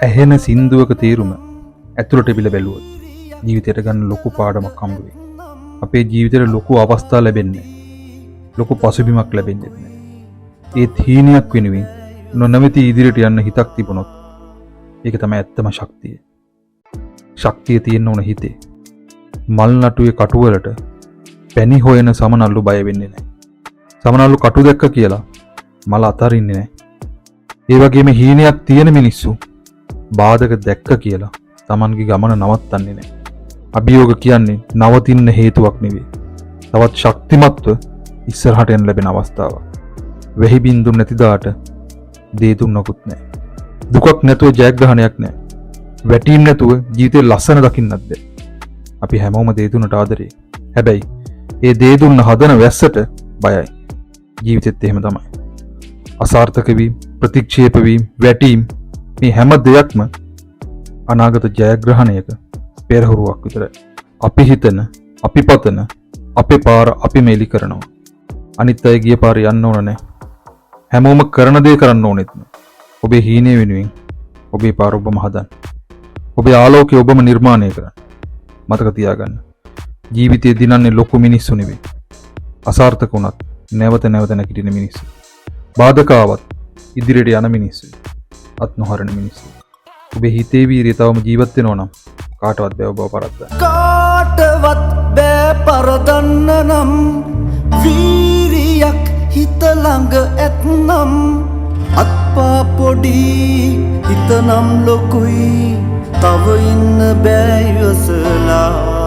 ඇහෙන සින්දුවක තේරුම ඇතුළට බිල බැලුවොත් ජීවිතයට ගන්න ලොකු පාඩමක් හම්බ වෙයි. අපේ ජීවිතේට ලොකු අවස්ථා ලැබෙන්නේ. ලොකු පසුබිමක් ලැබෙන්නේ නැහැ. ඒ තීනියක් වෙනුවෙන් නොනවති ඉදිරියට යන්න හිතක් තිබුණොත් ඒක තමයි ඇත්තම ශක්තිය. ශක්තිය තියෙන්න ඕන හිතේ. මල් නටුවේ කටුවලට පැණි හොයන සමනල්ලු බය වෙන්නේ නැහැ. සමනල්ලු කටු දැක්ක කියලා මල අතරින්නේ නැහැ. ඒ වගේම හීනයක් තියෙන මිනිස්සු බාධක දැක්ක කියලා Tamanගේ ගමන නවත්තන්නේ නැහැ. අභියෝග කියන්නේ නවතින්න හේතුවක් නෙවෙයි. තවත් ශක්තිමත්ව ඉස්සරහට යන්න ලැබෙන අවස්ථාවක්. වෙහි බින්දුම් නැති දාට දේ දුන්නකුත් නැහැ. දුකක් නැතුව ජයග්‍රහණයක් නැහැ. වැටීම් නැතුව ජීවිතේ ලස්සන දකින්නත් බැහැ. අපි හැමෝම දේ දුන්නට ආදරේ. හැබැයි ඒ දේ දුන්න හදන වැස්සට බයයි. ජීවිතෙත් එහෙම තමයි. අසාර්ථක වීම, ප්‍රතික්ෂේප වීම, වැටීම් මේ හැම දෙයක්ම අනාගත ජයග්‍රහණයක පෙරහුරුවක් විතරයි. අපි හිතන, අපි පතන, අපේ පාර අපි මේලි කරනවා. අනිත් අය ගිය පාර යන්න ඕන නැහැ. හැමෝම කරන දේ කරන්න ඕනෙත් නෑ. ඔබේ හීනය වෙනුවෙන් ඔබේ පාර ඔබම හදන්න. ඔබේ ආලෝකය ඔබම නිර්මාණය කරන්න. මතක තියාගන්න. ජීවිතයේ දිනන්නේ ලොකු මිනිස්සු නෙවෙයි. අසාර්ථක වුණත් නැවත නැවත නැගිටින මිනිස්සු. බාධක ආවත් ඉදිරියට යන මිනිස්සු. අත් නොහරන මිනිස්සු. ඔබේ හිතේ වීරිය තවම ජීවත් වෙනවා නම් කාටවත් බෑ ඔබව පරද්දන්න. කාටවත් බෑ පරදන්න නම් වීරියක් හිත ළඟ ඇත්නම් අත්පා පොඩි හිතනම් ලොකුයි තව ඉන්න බෑ ඉවසලා